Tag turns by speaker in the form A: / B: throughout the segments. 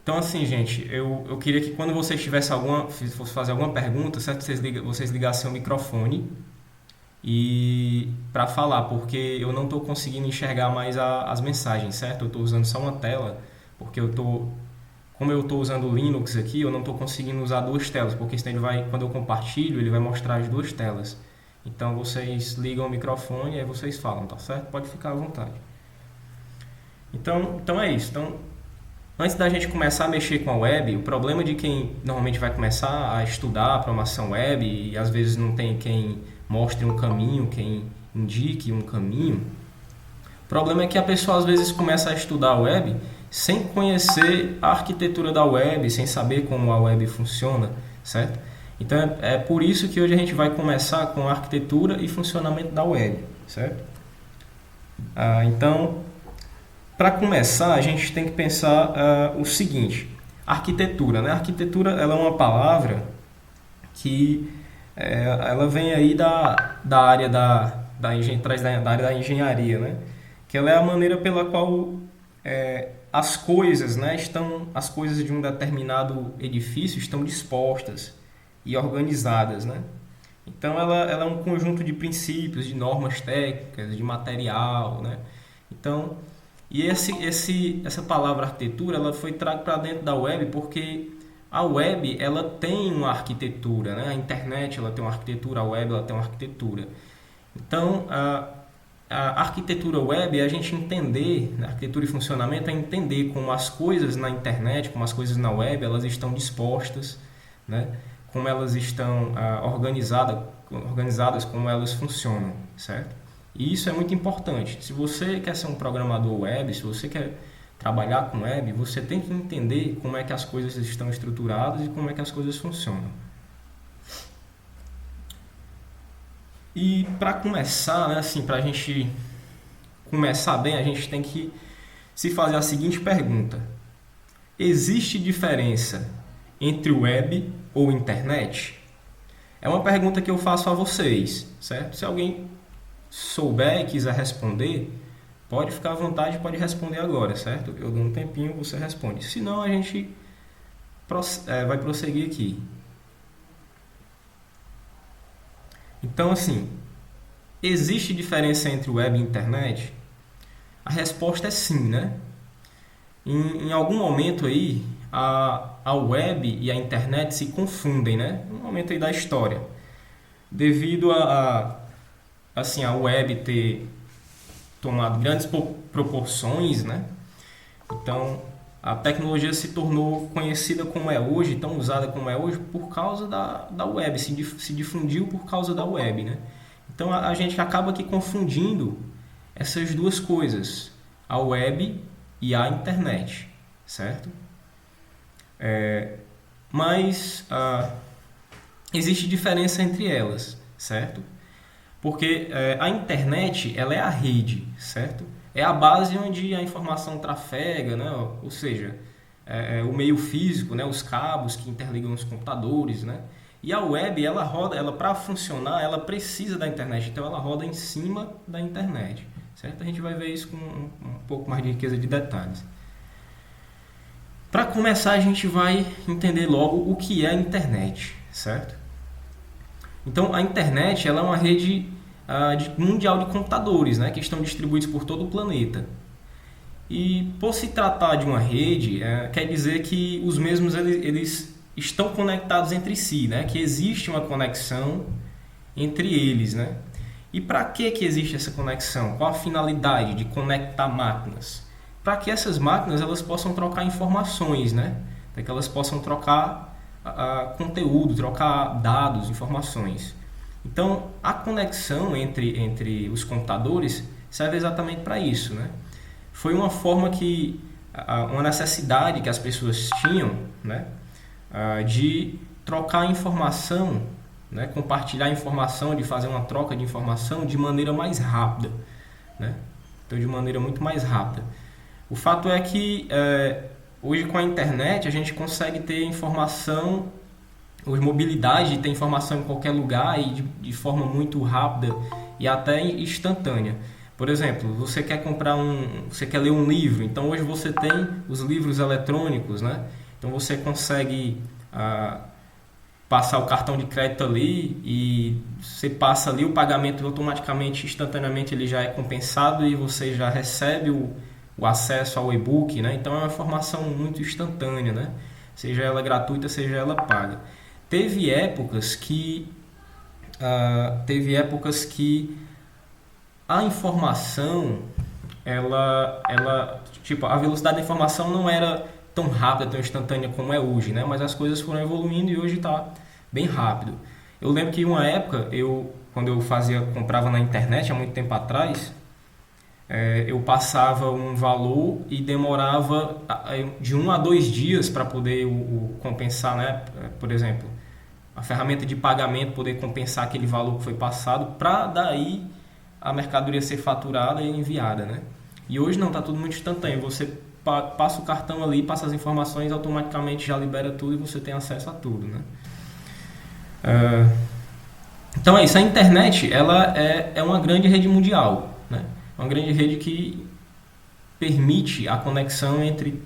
A: Então, assim, gente, eu queria que quando vocês tivessem fosse fazer alguma pergunta, certo? Vocês ligassem o microfone e para falar, porque eu não estou conseguindo enxergar mais as mensagens, certo? Eu estou usando só uma tela, porque como eu estou usando o Linux aqui, eu não estou conseguindo usar duas telas, porque senão quando eu compartilho, ele vai mostrar as duas telas. Então vocês ligam o microfone e aí vocês falam, tá certo? Pode ficar à vontade. Então é isso. Então, antes da gente começar a mexer com a web, o problema de quem normalmente vai começar a estudar a programação web e às vezes não tem quem mostre um caminho, quem indique um caminho, o problema é que a pessoa às vezes começa a estudar a web sem conhecer a arquitetura da web, sem saber como a web funciona, certo? Então é por isso que hoje a gente vai começar com a arquitetura e funcionamento da web, certo? Então, para começar, a gente tem que pensar o seguinte: arquitetura, né? Arquitetura, ela é uma palavra que ela vem aí da área traz da área da engenharia, né? Que ela é a maneira pela qual as coisas, né, as coisas de um determinado edifício estão dispostas e organizadas, né? Então ela é um conjunto de princípios, de normas técnicas, de material, né? Então, essa palavra arquitetura, ela foi traga para dentro da web porque a web ela tem uma arquitetura, né? A internet ela tem uma arquitetura, a web ela tem uma arquitetura. Então a arquitetura web é a gente entender, a arquitetura e funcionamento é entender como as coisas na internet, como as coisas na web, elas estão dispostas, né? Como elas estão organizadas, como elas funcionam, certo? E isso é muito importante. Se você quer ser um programador web, se você quer trabalhar com web, você tem que entender como é que as coisas estão estruturadas e como é que as coisas funcionam. E para começar, né, assim, para a gente começar bem, a gente tem que se fazer a seguinte pergunta: existe diferença entre web ou internet? É uma pergunta que eu faço a vocês, certo? Se alguém souber e quiser responder, pode ficar à vontade, pode responder agora, certo? Eu dou um tempinho, você responde. Se não, a gente vai prosseguir aqui. Então, assim, existe diferença entre web e internet? A resposta é sim, né? Em algum momento aí, a web e a internet se confundem, né? Um momento aí da história. Devido assim, a web ter tomado grandes proporções, né? Então, a tecnologia se tornou conhecida como é hoje, tão usada como é hoje, por causa da web, se difundiu por causa da web, né? Então, a gente acaba aqui confundindo essas duas coisas, a web e a internet, certo? Mas existe diferença entre elas, certo? Porque a internet, ela é a rede, certo? É a base onde a informação trafega, né? Ou seja, o meio físico, né? Os cabos que interligam os computadores, né? E a web, ela roda, ela para funcionar, ela precisa da internet, então ela roda em cima da internet, certo? A gente vai ver isso com um pouco mais de riqueza de detalhes. Para começar, a gente vai entender logo o que é a internet, certo? Então, a internet ela é uma rede mundial de computadores, né, que estão distribuídos por todo o planeta. E, por se tratar de uma rede, quer dizer que os mesmos eles estão conectados entre si, né, que existe uma conexão entre eles, né? E para que existe essa conexão? Qual a finalidade de conectar máquinas? Para que essas máquinas elas possam trocar informações, né? Para que elas possam trocar conteúdo, trocar dados, informações. Então, a conexão entre os computadores serve exatamente para isso, né? Foi uma forma uma necessidade que as pessoas tinham, né? De trocar informação, né? Compartilhar informação, de fazer uma troca de informação de maneira mais rápida, né? Então, de maneira muito mais rápida. O fato é que hoje com a internet a gente consegue ter informação, hoje mobilidade de ter informação em qualquer lugar e de forma muito rápida e até instantânea. Por exemplo, você quer ler um livro, então hoje você tem os livros eletrônicos, né? Então você consegue passar o cartão de crédito ali e você passa ali o pagamento automaticamente, instantaneamente ele já é compensado e você já recebe o acesso ao e-book, né? Então é uma informação muito instantânea, né? Seja ela gratuita, seja ela paga. Teve épocas que a informação, tipo, a velocidade da informação não era tão rápida, tão instantânea como é hoje, né? Mas as coisas foram evoluindo e hoje está bem rápido. Eu lembro que uma época, quando eu comprava na internet, há muito tempo atrás, eu passava um valor e demorava de 1 a 2 dias para poder compensar, né? Por exemplo, a ferramenta de pagamento poder compensar aquele valor que foi passado para daí a mercadoria ser faturada e enviada, né? E hoje não, está tudo muito instantâneo. Você passa o cartão ali, passa as informações, automaticamente já libera tudo e você tem acesso a tudo, né? Então é isso, a internet ela é uma grande rede mundial, né? Uma grande rede que permite a conexão entre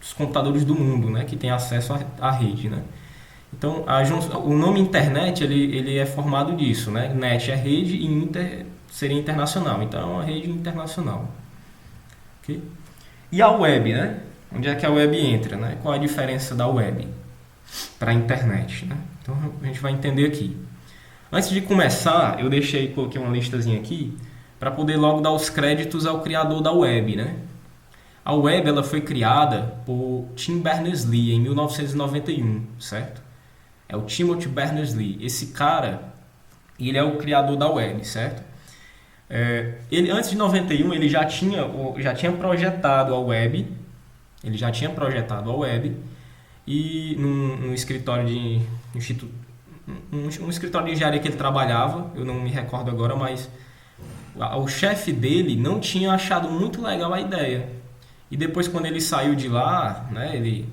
A: os computadores do mundo, né? Que tem acesso à rede, né? Então o nome internet ele é formado disso, né? Net é rede e inter seria internacional, então é uma rede internacional. Okay? E a web, né? Onde é que a web entra, né? Qual a diferença da web para a internet, né? Então a gente vai entender aqui. Antes de começar, coloquei uma listazinha aqui para poder logo dar os créditos ao criador da web, né? A web ela foi criada por Tim Berners-Lee em 1991, certo? É o Timothy Berners-Lee. Esse cara, ele é o criador da web, certo? Ele, antes de 91, ele já tinha projetado a web. Ele já tinha projetado a web e num escritório um escritório de engenharia que ele trabalhava, eu não me recordo agora, mas o chefe dele não tinha achado muito legal a ideia. E depois, quando ele saiu de lá, né, ele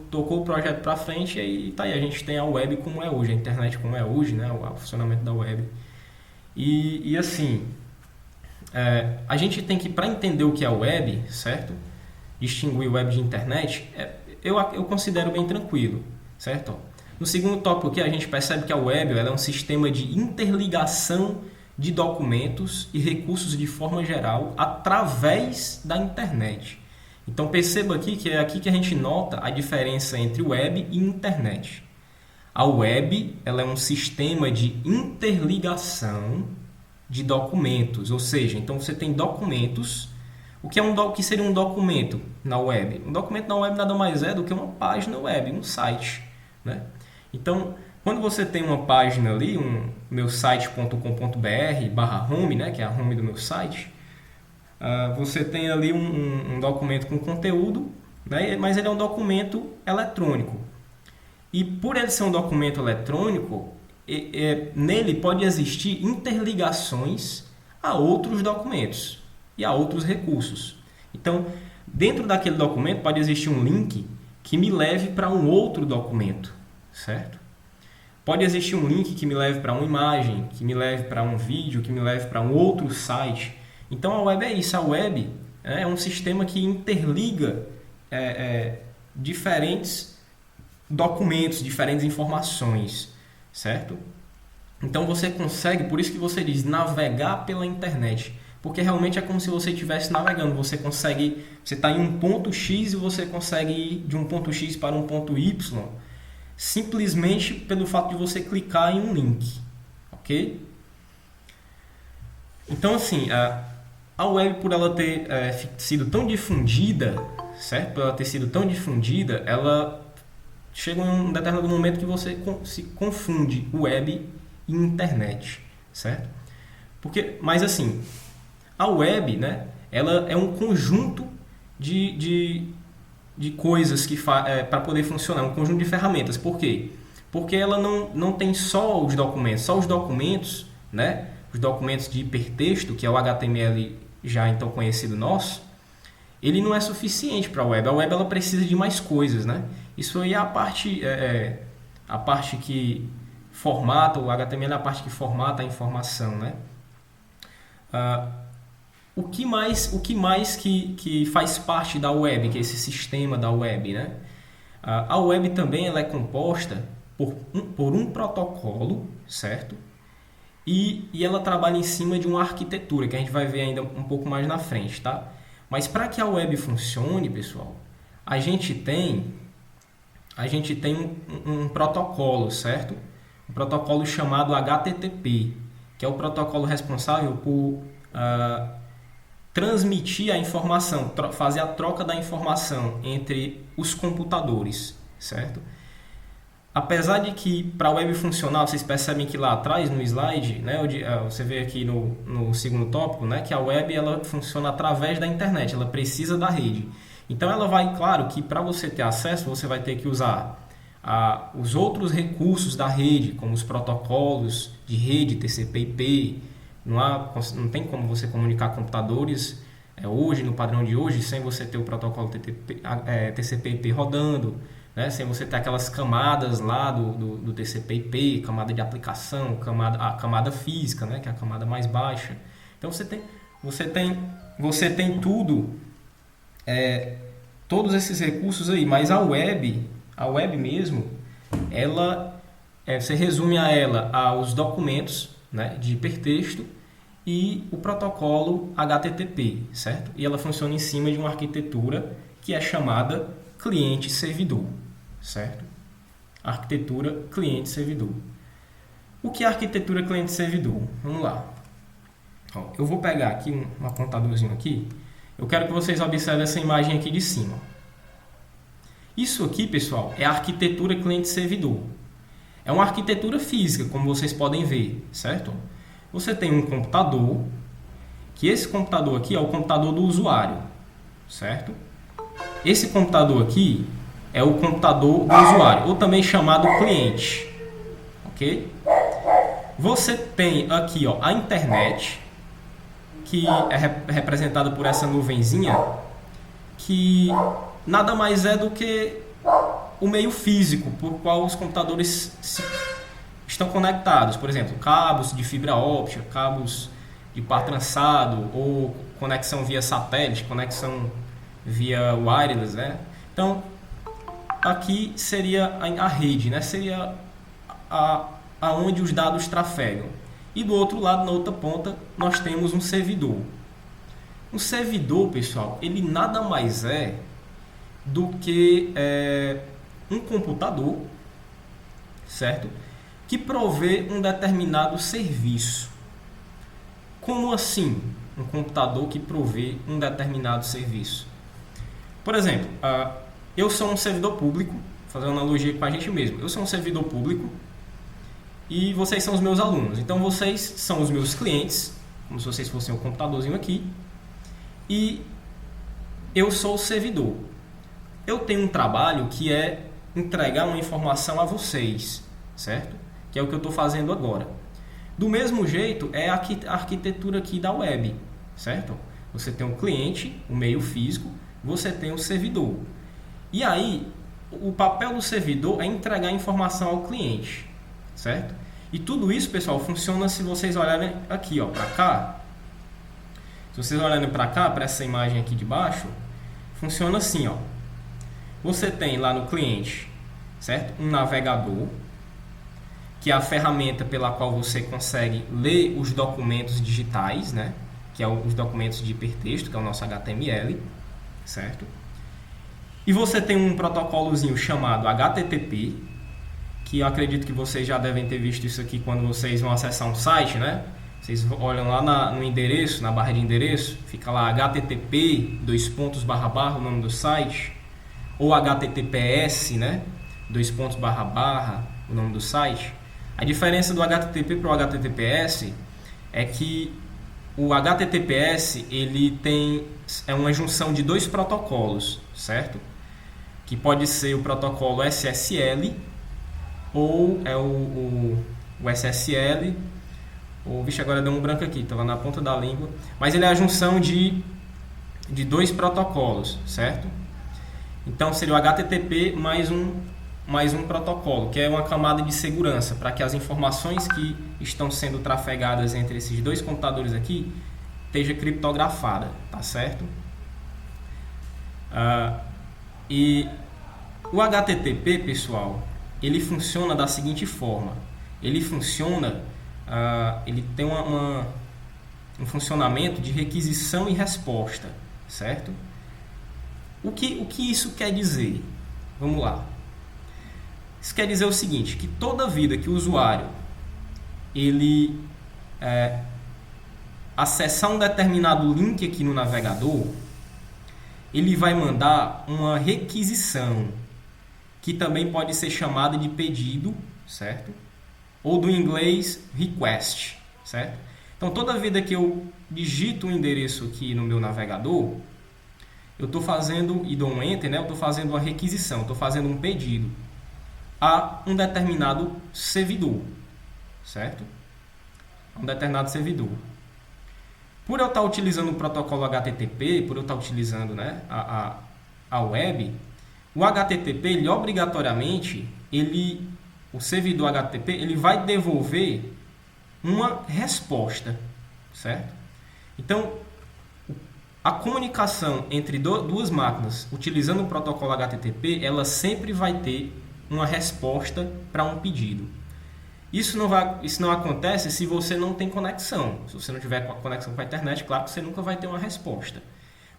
A: tocou o projeto para frente e tá aí, a gente tem a web como é hoje, a internet como é hoje, né, o funcionamento da web. E assim, a gente tem que, para entender o que é a web, certo? Distinguir web de internet, eu considero bem tranquilo, certo? No segundo tópico aqui, a gente percebe que a web ela é um sistema de interligação de documentos e recursos de forma geral através da internet. Então perceba aqui que é aqui que a gente nota a diferença entre web e internet. A web ela é um sistema de interligação de documentos, ou seja, então você tem documentos. O que seria um documento na web? Um documento na web nada mais é do que uma página web, um site, né? Então, quando você tem uma página ali, meusite.com.br/home, né, que é a home do meu site, você tem ali um documento com conteúdo, né, mas ele é um documento eletrônico. E por ele ser um documento eletrônico, nele pode existir interligações a outros documentos e a outros recursos. Então, dentro daquele documento pode existir um link que me leve para um outro documento, certo? Pode existir um link que me leve para uma imagem, que me leve para um vídeo, que me leve para um outro site. Então a web é isso, a web é um sistema que interliga diferentes documentos, diferentes informações, certo? Então você consegue, por isso que você diz navegar pela internet, porque realmente é como se você estivesse navegando, você está em um ponto X e você consegue ir de um ponto X para um ponto Y, simplesmente pelo fato de você clicar em um link, ok? Então assim, a web por ela ter sido tão difundida, certo? Por ela ter sido tão difundida, ela chega em um determinado momento que você se confunde web e internet, certo? Mas assim, a web, né, ela é um conjunto de coisas que para poder funcionar, um conjunto de ferramentas. Por quê? Porque ela não tem só os documentos, né, os documentos de hipertexto, que é o HTML já então conhecido nosso, ele não é suficiente para a web. A web ela precisa de mais coisas, né? Isso aí é a parte que formata, o HTML é a parte que formata a informação, né? o que mais que faz parte da web, que é esse sistema da web, né? A web também ela é composta por um protocolo, certo? E ela trabalha em cima de uma arquitetura, que a gente vai ver ainda um pouco mais na frente, tá? Mas para que a web funcione, pessoal, a gente tem um protocolo, certo? Um protocolo chamado HTTP, que é o protocolo responsável por transmitir a informação, fazer a troca da informação entre os computadores, certo? Apesar de que para a web funcionar, vocês percebem que lá atrás no slide, né, você vê aqui no segundo tópico, né, que a web ela funciona através da internet, ela precisa da rede. Então ela vai, claro que para você ter acesso, você vai ter que usar os outros recursos da rede, como os protocolos de rede, TCP/IP. Não tem como você comunicar computadores hoje, no padrão de hoje, sem você ter o protocolo TCP/IP rodando, né? Sem você ter aquelas camadas lá do TCP/IP, camada de aplicação, a camada física, né? Que é a camada mais baixa. Então você tem todos esses recursos aí, mas a web mesmo, você resume a ela aos documentos, né, de hipertexto e o protocolo HTTP, certo? E ela funciona em cima de uma arquitetura que é chamada cliente-servidor, certo? Arquitetura cliente-servidor. O que é arquitetura cliente-servidor? Vamos lá. Eu vou pegar aqui um apontadorzinho aqui. Eu quero que vocês observem essa imagem aqui de cima. Isso aqui, pessoal, é a arquitetura cliente-servidor. É uma arquitetura física, como vocês podem ver, certo? Você tem um computador, que esse computador aqui é o computador do usuário, certo? Esse computador aqui é o computador do usuário, ou também chamado cliente, ok? Você tem aqui, ó, a internet, que é representada por essa nuvenzinha, que nada mais é do que o meio físico por qual os computadores estão conectados. Por exemplo, cabos de fibra óptica, cabos de par trançado, ou conexão via satélite, conexão via wireless, né? Então, aqui seria a rede, né? Seria aonde os dados trafegam. E do outro lado, na outra ponta, nós temos um servidor. Um servidor, pessoal, ele nada mais é do que um computador, certo? Que provê um determinado serviço. Como assim um computador que provê um determinado serviço? Por exemplo, eu sou um servidor público, fazendo uma analogia com a gente mesmo. Eu sou um servidor público e vocês são os meus alunos. Então vocês são os meus clientes, como se vocês fossem um computadorzinho aqui, e eu sou o servidor. Eu tenho um trabalho que é entregar uma informação a vocês, certo? Que é o que eu estou fazendo agora. Do mesmo jeito, é a arquitetura aqui da web, certo? Você tem um cliente, o meio físico, você tem um servidor. E aí, o papel do servidor é entregar a informação ao cliente, certo? E tudo isso, pessoal, funciona se vocês olharem aqui, ó, para cá. Se vocês olharem para cá, para essa imagem aqui de baixo, funciona assim, ó. Você tem lá no cliente, certo? Um navegador, que é a ferramenta pela qual você consegue ler os documentos digitais, né? Que é os documentos de hipertexto, que é o nosso HTML, certo? E você tem um protocolozinho chamado HTTP, que eu acredito que vocês já devem ter visto isso aqui quando vocês vão acessar um site, né? Vocês olham lá no endereço, na barra de endereço, fica lá http, o nome do site, ou https, né? o nome do site. A diferença do HTTP para o HTTPS é que o HTTPS é uma junção de dois protocolos, certo? Que pode ser o protocolo SSL ou o SSL. Vixe, agora deu um branco aqui, estava na ponta da língua. Mas ele é a junção de dois protocolos, certo? Então seria o HTTP mais um protocolo, que é uma camada de segurança para que as informações que estão sendo trafegadas entre esses dois computadores aqui esteja criptografada, tá certo? E o HTTP, pessoal, ele funciona da seguinte forma. Ele funciona, ele tem um funcionamento de requisição e resposta, certo? O que isso quer dizer? Vamos lá. Isso quer dizer o seguinte, que toda vida que o usuário ele acessar um determinado link aqui no navegador, ele vai mandar uma requisição, que também pode ser chamada de pedido, certo? Ou do inglês request, certo? Então, toda vida que eu digito um endereço aqui no meu navegador, eu estou fazendo, e dou um enter, né? Eu estou fazendo uma requisição, estou fazendo um pedido a um determinado servidor, certo? Um determinado servidor. Por eu estar utilizando o protocolo HTTP, por eu estar utilizando, né, a web, o HTTP, ele obrigatoriamente, o servidor HTTP, ele vai devolver uma resposta, certo? Então, a comunicação entre duas máquinas utilizando o protocolo HTTP, ela sempre vai ter uma resposta para um pedido. Isso não acontece se você não tem conexão. Se você não tiver conexão com a internet, claro que você nunca vai ter uma resposta.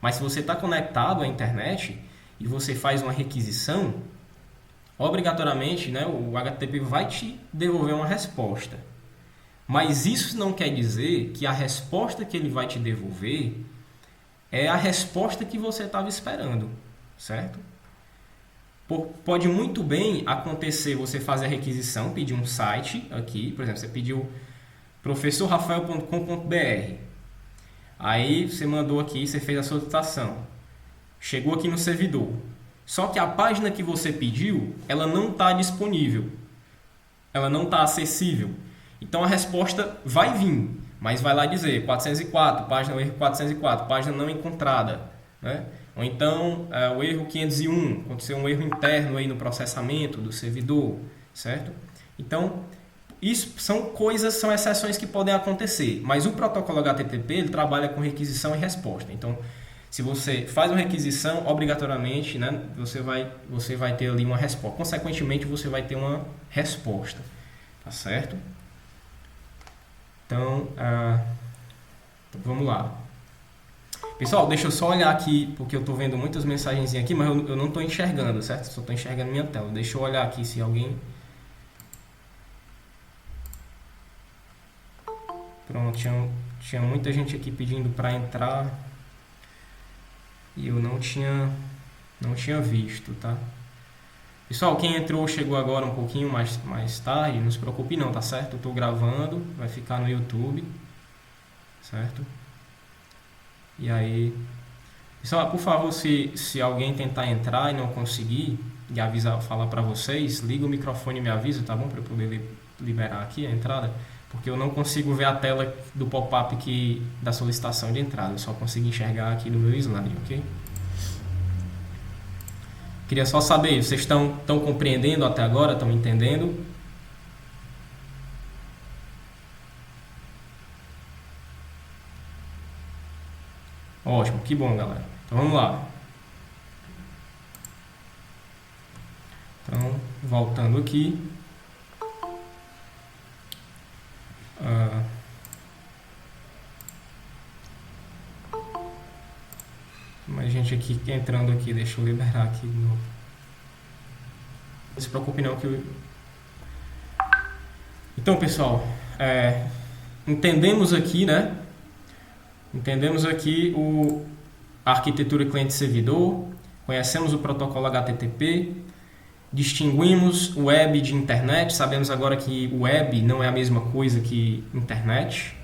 A: Mas se você está conectado à internet e você faz uma requisição, obrigatoriamente, né, o HTTP vai te devolver uma resposta. Mas isso não quer dizer que a resposta que ele vai te devolver é a resposta que você estava esperando, certo? Pode muito bem acontecer você fazer a requisição, pedir um site aqui, por exemplo, você pediu professorrafael.com.br, aí você mandou aqui, você fez a solicitação, chegou aqui no servidor, só que a página que você pediu, ela não está disponível, ela não está acessível, então a resposta vai vir, mas vai lá dizer 404, página erro 404, página não encontrada, né? Ou então, o erro 501, aconteceu um erro interno aí no processamento do servidor, certo? Então, isso são exceções que podem acontecer, mas o protocolo HTTP ele trabalha com requisição e resposta. Então, se você faz uma requisição, obrigatoriamente, né, você vai ter ali uma resposta. Consequentemente, você vai ter uma resposta, tá certo? Então, vamos lá. Pessoal, deixa eu só olhar aqui, porque eu estou vendo muitas mensagens aqui, mas eu não estou enxergando, certo? Só estou enxergando minha tela. Deixa eu olhar aqui se alguém... Pronto, tinha muita gente aqui pedindo para entrar e eu não tinha visto, tá? Pessoal, quem entrou chegou agora um pouquinho mais tarde, não se preocupe não, tá certo? Eu estou gravando, vai ficar no YouTube, certo? E aí, pessoal, por favor, se alguém tentar entrar e não conseguir, e falar para vocês, liga o microfone e me avisa, tá bom? Para eu poder liberar aqui a entrada, porque eu não consigo ver a tela do pop-up da solicitação de entrada, eu só consigo enxergar aqui no meu slide, ok? Queria só saber, vocês estão compreendendo até agora, estão entendendo? Ótimo, que bom, galera. Então vamos lá. Então, voltando aqui. Mais gente aqui entrando aqui, deixa eu liberar aqui de novo. Não se preocupe não que Então, pessoal, entendemos aqui, né? Entendemos aqui a arquitetura cliente-servidor, conhecemos o protocolo HTTP, distinguimos o web de internet, sabemos agora que o web não é a mesma coisa que internet,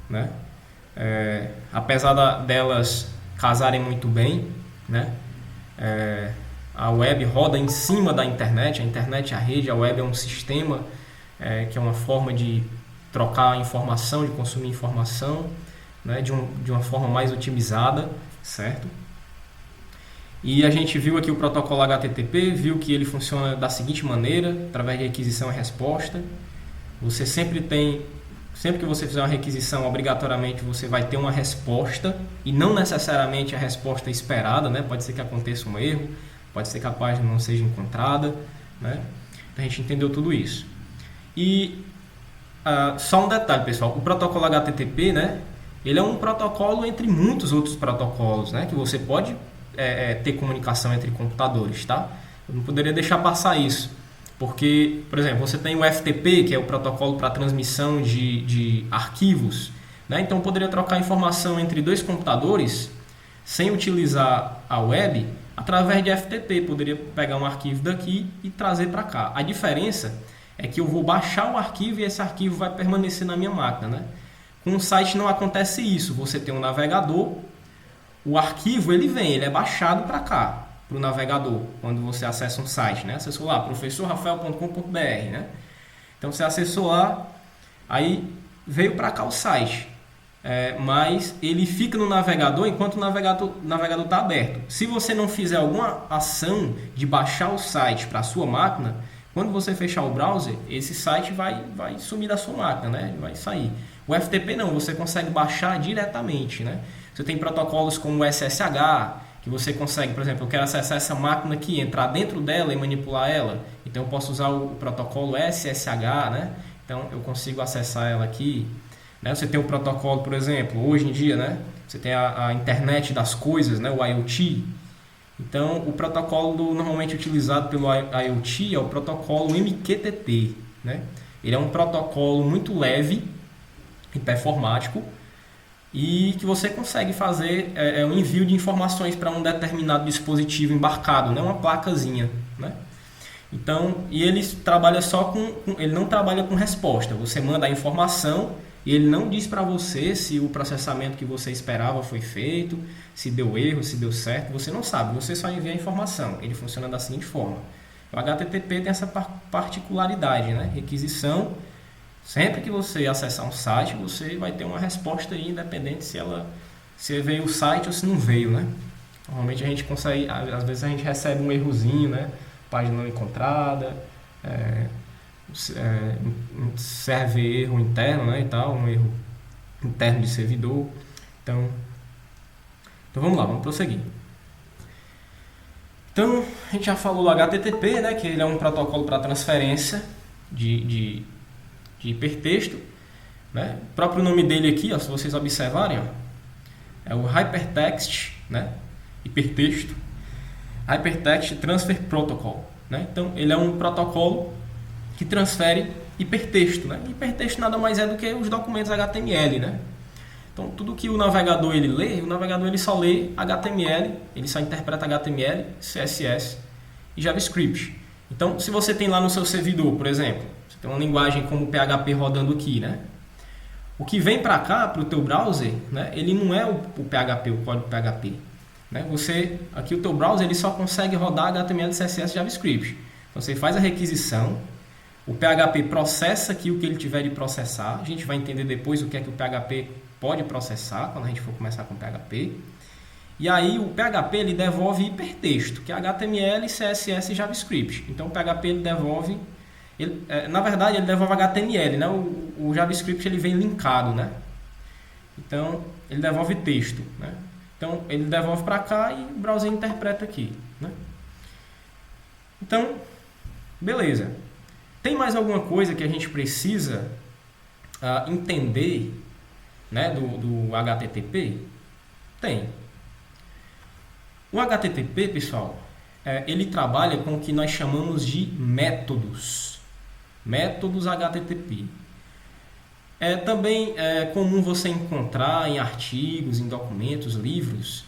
A: né? Apesar delas casarem muito bem, né? A web roda em cima da internet, a internet é a rede, a web é um sistema que é uma forma de trocar informação, de consumir informação, né, de uma forma mais otimizada, certo? E a gente viu aqui o protocolo HTTP, viu que ele funciona da seguinte maneira, através de requisição e resposta. Você sempre tem Sempre que você fizer uma requisição, obrigatoriamente você vai ter uma resposta e não necessariamente a resposta esperada, né? Pode ser que aconteça um erro, pode ser que a página não seja encontrada, né? Então a gente entendeu tudo isso. E só um detalhe, pessoal, o protocolo HTTP, né? Ele é um protocolo entre muitos outros protocolos, né? Que você pode ter comunicação entre computadores, tá? Eu não poderia deixar passar isso. Porque, por exemplo, você tem o FTP, que é o protocolo para transmissão de arquivos, né? Então eu poderia trocar informação entre dois computadores sem utilizar a web através de FTP. Poderia pegar um arquivo daqui e trazer para cá. A diferença é que eu vou baixar o arquivo e esse arquivo vai permanecer na minha máquina, né? Com o site não acontece isso. Você tem um navegador, o arquivo ele é baixado para cá, para o navegador, quando você acessa um site, né? Acessou lá, professorrafael.com.br, né? Então você acessou lá, aí veio para cá o site, mas ele fica no navegador enquanto o navegador está aberto. Se você não fizer alguma ação de baixar o site para a sua máquina, quando você fechar o browser, esse site vai sumir da sua máquina, né? Vai sair. O FTP não, você consegue baixar diretamente, né? Você tem protocolos como o SSH, que você consegue, por exemplo, eu quero acessar essa máquina aqui, entrar dentro dela e manipular ela. Então eu posso usar o protocolo SSH, né? Então eu consigo acessar ela aqui. Né? Você tem o protocolo, por exemplo, hoje em dia, né? Você tem a internet das coisas, né? O IoT. Então o protocolo normalmente utilizado pelo IoT é o protocolo MQTT, né? Ele é um protocolo muito leve e performático, e que você consegue fazer um envio de informações para um determinado dispositivo embarcado, né? Uma placazinha, né? Então, e ele trabalha ele não trabalha com resposta. Você manda a informação e ele não diz para você se o processamento que você esperava foi feito, se deu erro, se deu certo. Você não sabe, você só envia a informação. Ele funciona da seguinte forma: o HTTP tem essa particularidade, né? Requisição. Sempre que você acessar um site, você vai ter uma resposta aí, independente se veio o site ou se não veio, né? Normalmente a gente consegue, às vezes a gente recebe um errozinho, né? Página não encontrada, serve erro interno, né? E tal, um erro interno de servidor. Então vamos lá, vamos prosseguir. Então a gente já falou do HTTP, né? Que ele é um protocolo para transferência de hipertexto, né? O próprio nome dele aqui, ó, se vocês observarem, ó, é o Hypertext, né? Hipertexto, Hypertext Transfer Protocol, né? Então ele é um protocolo que transfere hipertexto, né? Hipertexto nada mais é do que os documentos HTML, né? Então tudo que o navegador ele lê, o navegador ele só lê HTML, ele só interpreta HTML, CSS e JavaScript. Então se você tem lá no seu servidor, por exemplo, tem uma linguagem como o PHP rodando aqui, né? O que vem para cá, para o teu browser, né? Ele não é o PHP, o código PHP. Né? Aqui o teu browser ele só consegue rodar HTML, CSS e JavaScript. Então você faz a requisição, o PHP processa aqui o que ele tiver de processar. A gente vai entender depois o que é que o PHP pode processar, quando a gente for começar com o PHP. E aí o PHP ele devolve hipertexto, que é HTML, CSS e JavaScript. Então o PHP ele devolve... na verdade ele devolve HTML, né? O JavaScript ele vem linkado, né? Então ele devolve texto, né? Então ele devolve para cá e o browser interpreta aqui, né? Então, beleza. Tem mais alguma coisa que a gente precisa entender, né, do HTTP? Tem. O HTTP, pessoal, ele trabalha com o que nós chamamos de métodos. Métodos HTTP. Também é comum você encontrar em artigos, em documentos, livros,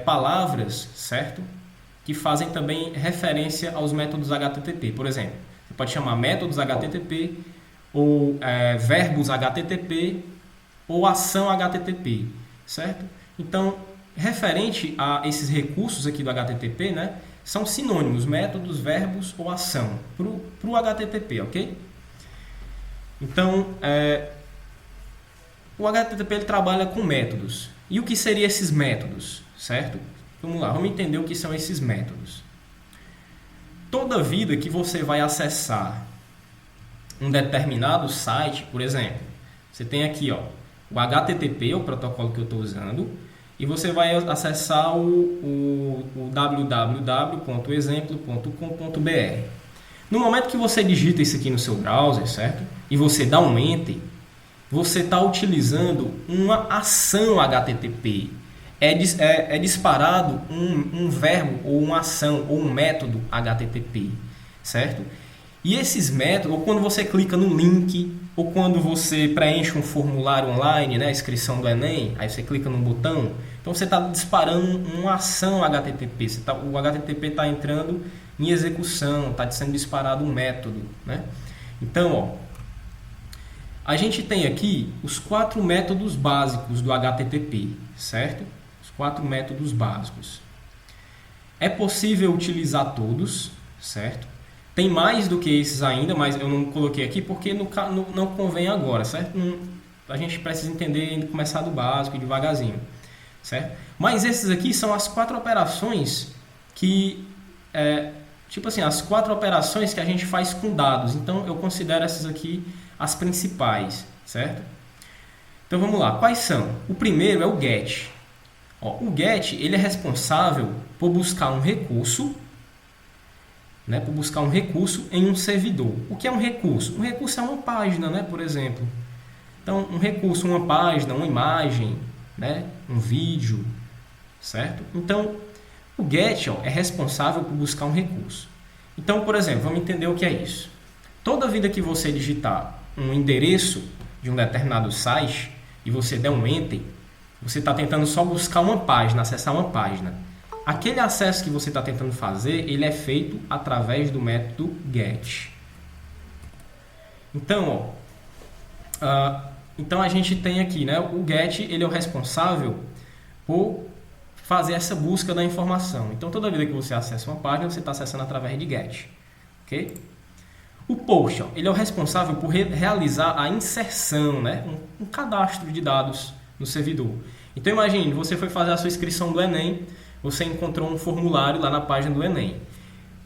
A: palavras, certo? Que fazem também referência aos métodos HTTP. Por exemplo, você pode chamar métodos HTTP, ou verbos HTTP, ou ação HTTP, certo? Então, referente a esses recursos aqui do HTTP, né? São sinônimos, métodos, verbos ou ação para o HTTP, ok? Então, o HTTP ele trabalha com métodos. E o que seriam esses métodos, certo? Vamos lá, vamos entender o que são esses métodos. Toda vida que você vai acessar um determinado site, por exemplo, você tem aqui, ó, o HTTP, o protocolo que eu estou usando, e você vai acessar o www.exemplo.com.br. No momento que você digita isso aqui no seu browser, certo? E você dá um Enter, você está utilizando uma ação HTTP. É disparado um verbo, ou uma ação, ou um método HTTP, certo? E esses métodos, ou quando você clica no link, ou quando você preenche um formulário online, né, inscrição do Enem, aí você clica no botão, então você está disparando uma ação HTTP, o HTTP está entrando em execução, está sendo disparado um método, né? Então, ó, a gente tem aqui os 4 métodos básicos do HTTP, certo? Os 4 métodos básicos. É possível utilizar todos, certo? Tem mais do que esses ainda, mas eu não coloquei aqui porque não convém agora, certo? A gente precisa entender, começar do básico, devagarzinho, certo? Mas esses aqui são as 4 operações que, tipo assim, as 4 operações que a gente faz com dados. Então, eu considero essas aqui as principais, certo? Então, vamos lá. Quais são? O primeiro é o GET. Ó, o GET, ele é responsável por buscar um recurso, né, por buscar um recurso em um servidor. O que é um recurso? Um recurso é uma página, né, por exemplo. Então, um recurso, uma página, uma imagem, né, um vídeo, certo? Então, o GET, ó, é responsável por buscar um recurso. Então, por exemplo, vamos entender o que é isso. Toda vida que você digitar um endereço de um determinado site e você der um Enter, você está tentando só buscar uma página, acessar uma página. Aquele acesso que você está tentando fazer, ele é feito através do método GET. Então, então a gente tem aqui, né, o GET, ele é o responsável por fazer essa busca da informação. Então, toda vez que você acessa uma página, você está acessando através de GET. Ok? O POST, ele é o responsável por realizar a inserção, né, um cadastro de dados no servidor. Então, imagine, você foi fazer a sua inscrição do Enem, você encontrou um formulário lá na página do Enem.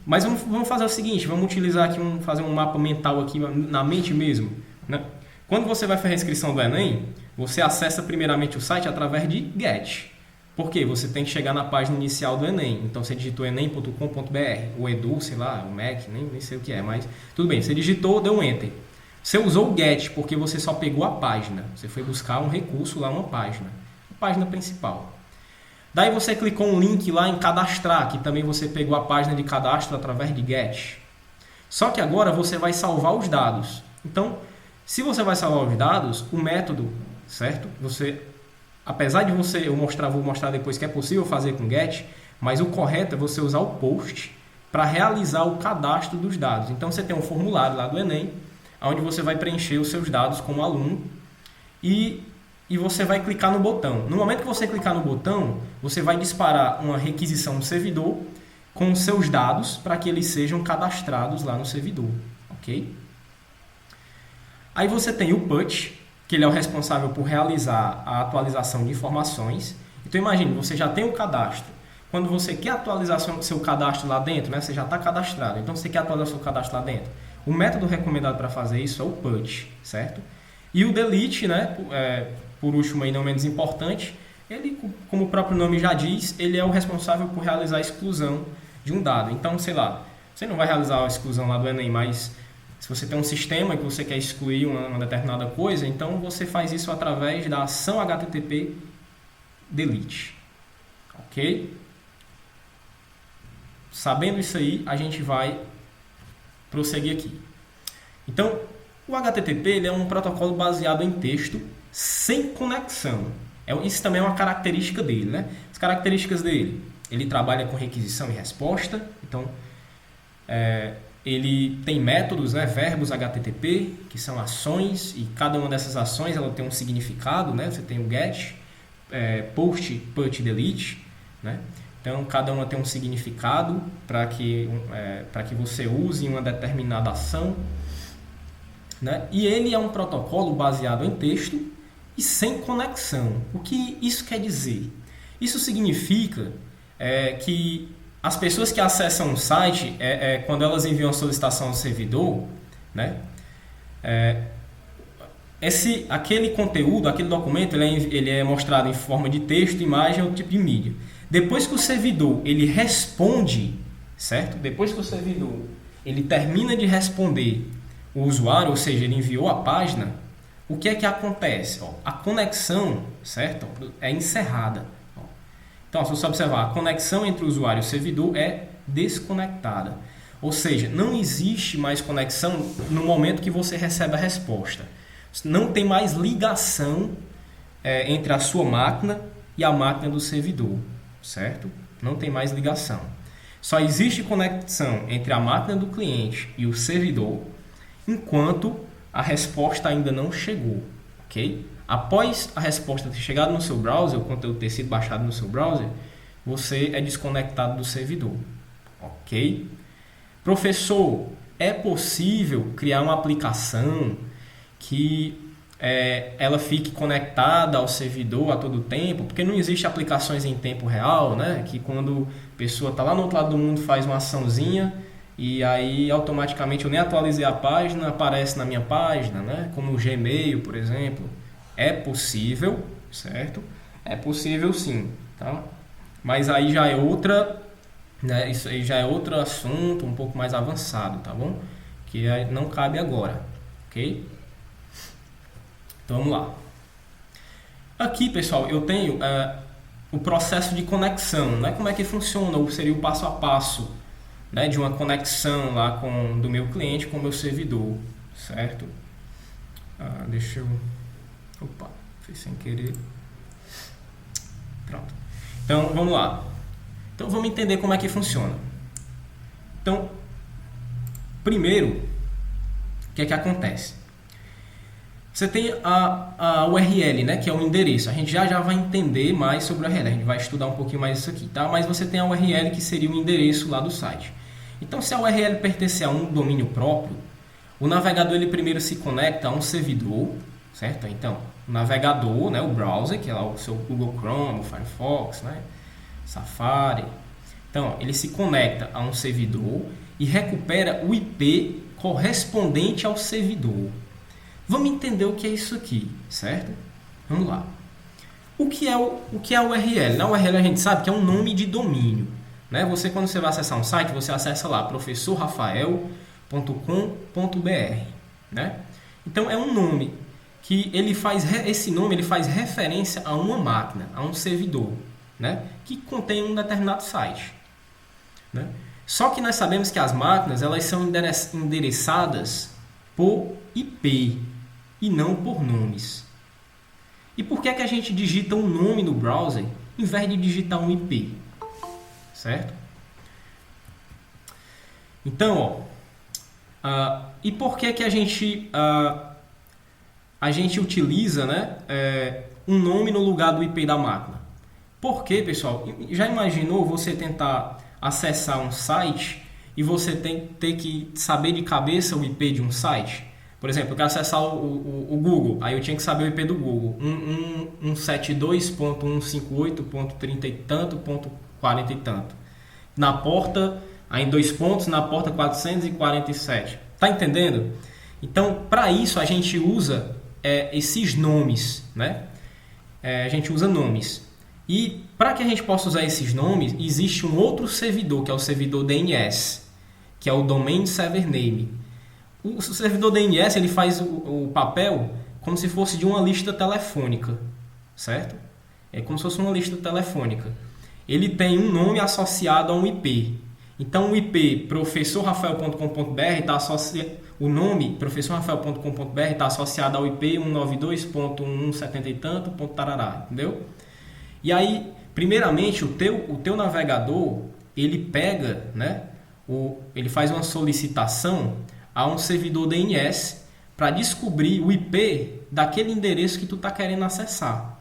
A: Mas vamos fazer o seguinte, vamos utilizar aqui, fazer um mapa mental aqui na mente mesmo, né? Quando você vai fazer a inscrição do Enem, você acessa primeiramente o site através de GET. Por quê? Você tem que chegar na página inicial do Enem. Então você digitou enem.com.br, o Edu, sei lá, o Mac, nem sei o que é, mas tudo bem, você digitou, deu um Enter. Você usou o GET porque você só pegou a página. Você foi buscar um recurso lá, uma página. A página principal. Daí você clicou um link lá em cadastrar, que também você pegou a página de cadastro através de GET. Só que agora você vai salvar os dados. Então, se você vai salvar os dados, o método, certo? Apesar de vou mostrar depois que é possível fazer com GET, mas o correto é você usar o POST para realizar o cadastro dos dados. Então, você tem um formulário lá do Enem, onde você vai preencher os seus dados como aluno e você vai clicar no botão. No momento que você clicar no botão, você vai disparar uma requisição do servidor com os seus dados para que eles sejam cadastrados lá no servidor. Ok? Aí você tem o PUT, que ele é o responsável por realizar a atualização de informações. Então imagine, você já tem o cadastro. Quando você quer atualizar seu cadastro lá dentro, né, você já está cadastrado. Então você quer atualizar seu cadastro lá dentro. O método recomendado para fazer isso é o PUT, certo? E o delete, né, por último e não menos importante, ele, como o próprio nome já diz, ele é o responsável por realizar a exclusão de um dado. Então, sei lá, você não vai realizar a exclusão lá do Enem, mas se você tem um sistema que você quer excluir uma determinada coisa, então você faz isso através da ação HTTP delete. Ok? Sabendo isso aí, a gente vai prosseguir aqui. Então, o HTTP ele é um protocolo baseado em texto sem conexão. Isso também é uma característica dele, né? As características dele, ele trabalha com requisição e resposta. Então, ele tem métodos, né? Verbos HTTP, que são ações, e cada uma dessas ações ela tem um significado, né? Você tem o GET, POST, PUT, DELETE, né? Então, cada uma tem um significado para que você use uma determinada ação, né? E ele é um protocolo baseado em texto e sem conexão. O que isso quer dizer? Isso significa que as pessoas que acessam o site, quando elas enviam a solicitação ao servidor, né? Aquele conteúdo, aquele documento, ele é mostrado em forma de texto, imagem ou tipo de mídia. Depois que o servidor ele responde, certo? Depois que o servidor ele termina de responder o usuário, ou seja, ele enviou a página, o que é que acontece? A conexão, certo? É encerrada. Então, se você observar, a conexão entre o usuário e o servidor é desconectada. Ou seja, não existe mais conexão no momento que você recebe a resposta. Não tem mais ligação entre a sua máquina e a máquina do servidor, certo? Não tem mais ligação. Só existe conexão entre a máquina do cliente e o servidor enquanto a resposta ainda não chegou, ok? Após a resposta ter chegado no seu browser, o conteúdo ter sido baixado no seu browser, você é desconectado do servidor, ok? Professor, é possível criar uma aplicação que ela fique conectada ao servidor a todo tempo? Porque não existe aplicações em tempo real, né? Que quando a pessoa está lá no outro lado do mundo faz uma açãozinha e aí automaticamente eu nem atualizei a página, aparece na minha página, né? Como o Gmail, por exemplo. É possível, certo? É possível sim, tá? Mas aí já é outra, né? Isso aí já é outro assunto um pouco mais avançado, tá bom? Que não cabe agora, ok? Então vamos lá. Aqui, pessoal, eu tenho o processo de conexão, né? Como é que funciona, ou seria o passo a passo, né, de uma conexão lá do meu cliente com o meu servidor, certo? Deixa eu... Opa, fiz sem querer. Pronto. Então, vamos lá. Então, vamos entender como é que funciona. Então, primeiro, o que é que acontece? Você tem a URL, né, que é o endereço. A gente já vai entender mais sobre a URL. A gente vai estudar um pouquinho mais isso aqui, tá? Mas você tem a URL que seria o endereço lá do site. Então, se a URL pertencer a um domínio próprio, o navegador ele primeiro se conecta a um servidor, certo? Então, o navegador, né, o browser, que é lá o seu Google Chrome, o Firefox, né, Safari. Então, ele se conecta a um servidor e recupera o IP correspondente ao servidor. Vamos entender o que é isso aqui, certo? Vamos lá. O que é a URL? Na URL a gente sabe que é um nome de domínio, né? Quando você vai acessar um site, você acessa lá professorrafael.com.br, né? Então é um nome que esse nome ele faz referência a uma máquina, a um servidor, né? Que contém um determinado site, né? Só que nós sabemos que as máquinas elas são endereçadas por IP e não por nomes. E por que é que a gente digita um nome no browser em vez de digitar um IP? Certo? Então, e por que é que a gente utiliza, né, um nome no lugar do IP da máquina? Porque, pessoal, já imaginou você tentar acessar um site e você ter que saber de cabeça o IP de um site? Por exemplo, eu quero acessar o Google, aí eu tinha que saber o IP do Google, 172.158.30 e tanto, .40 e tanto. Na porta, aí em 2 pontos, na porta 447. Tá entendendo? Então, para isso a gente usa esses nomes, né? A gente usa nomes. E para que a gente possa usar esses nomes, existe um outro servidor, que é o servidor DNS, que é o Domain Server Name. O servidor DNS ele faz o papel como se fosse de uma lista telefônica, certo? É como se fosse uma lista telefônica. Ele tem um nome associado a um IP. Então o IP professorrafael.com.br está associado, o nome professorrafael.com.br está associado ao IP 192.170 e tanto, tarará, entendeu? E aí, primeiramente, o teu navegador, ele pega, né, ele faz uma solicitação a um servidor DNS para descobrir o IP daquele endereço que tu está querendo acessar,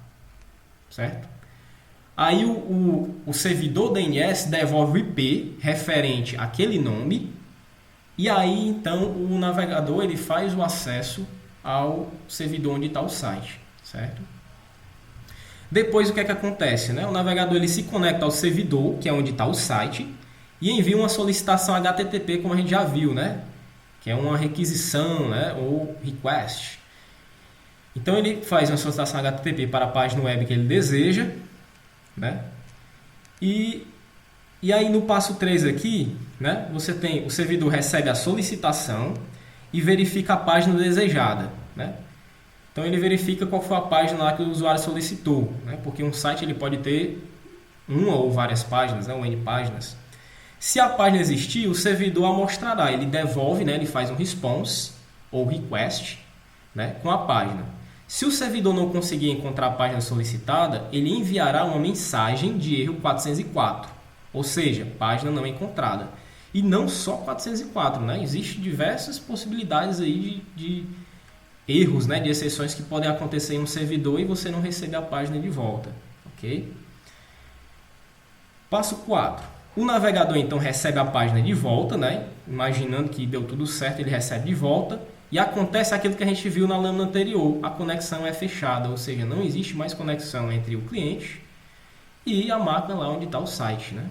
A: certo? Aí o servidor DNS devolve o IP referente àquele nome e aí então o navegador ele faz o acesso ao servidor onde está o site, certo? Depois o que é que acontece, né? O navegador ele se conecta ao servidor, que é onde está o site, e envia uma solicitação HTTP, como a gente já viu, né? que é uma requisição, né, ou request. Então ele faz uma solicitação HTTP para a página web que ele deseja, né? E aí no passo 3 aqui, né, você tem o servidor recebe a solicitação e verifica a página desejada, né? Então ele verifica qual foi a página lá que o usuário solicitou, né? Porque um site ele pode ter uma ou várias páginas, né, ou N páginas. Se a página existir, o servidor a mostrará, ele devolve, né, ele faz um response ou request, né, com a página. Se o servidor não conseguir encontrar a página solicitada, ele enviará uma mensagem de erro 404, ou seja, página não encontrada. E não só 404, né? Existem diversas possibilidades aí de erros, né, de exceções que podem acontecer em um servidor e você não receber a página de volta, ok? Passo 4. O navegador então recebe a página de volta, né? Imaginando que deu tudo certo, ele recebe de volta. E acontece aquilo que a gente viu na lâmina anterior, a conexão é fechada, ou seja, não existe mais conexão entre o cliente e a máquina lá onde está o site, né?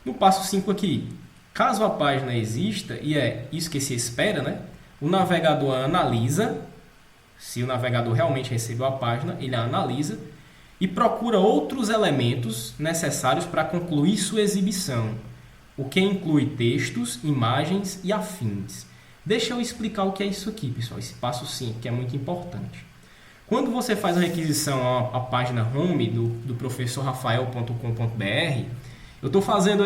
A: No passo 5 aqui, caso a página exista, e é isso que se espera, né? O navegador analisa, se o navegador realmente recebeu a página, ele a analisa e procura outros elementos necessários para concluir sua exibição, o que inclui textos, imagens e afins. Deixa eu explicar o que é isso aqui, pessoal, esse passo 5, que é muito importante. Quando você faz a requisição à página home do professorrafael.com.br, eu estou fazendo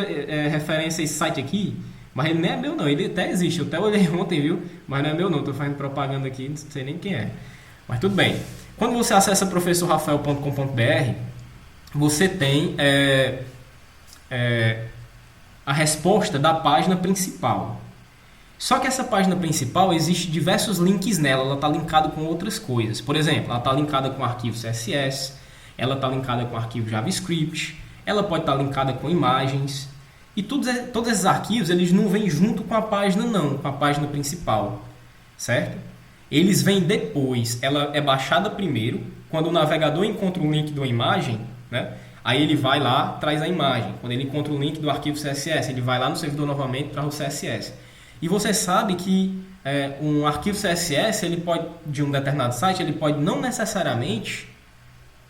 A: referência a esse site aqui, mas ele nem é meu não, ele até existe, eu até olhei ontem, viu? Mas não é meu não, estou fazendo propaganda aqui, não sei nem quem é. Mas tudo bem. Quando você acessa professorrafael.com.br, você tem a resposta da página principal. Só que essa página principal, existe diversos links nela, ela está linkada com outras coisas. Por exemplo, ela está linkada com arquivo CSS, ela está linkada com arquivo JavaScript, ela pode estar linkada com imagens. E todos esses arquivos, eles não vêm junto com a página não, com a página principal, certo? Eles vêm depois, ela é baixada primeiro, quando o navegador encontra o link de uma imagem, né? Aí ele vai lá, traz a imagem. Quando ele encontra o link do arquivo CSS, ele vai lá no servidor novamente, traz o CSS. E você sabe que um arquivo CSS, ele pode, de um determinado site, ele pode não necessariamente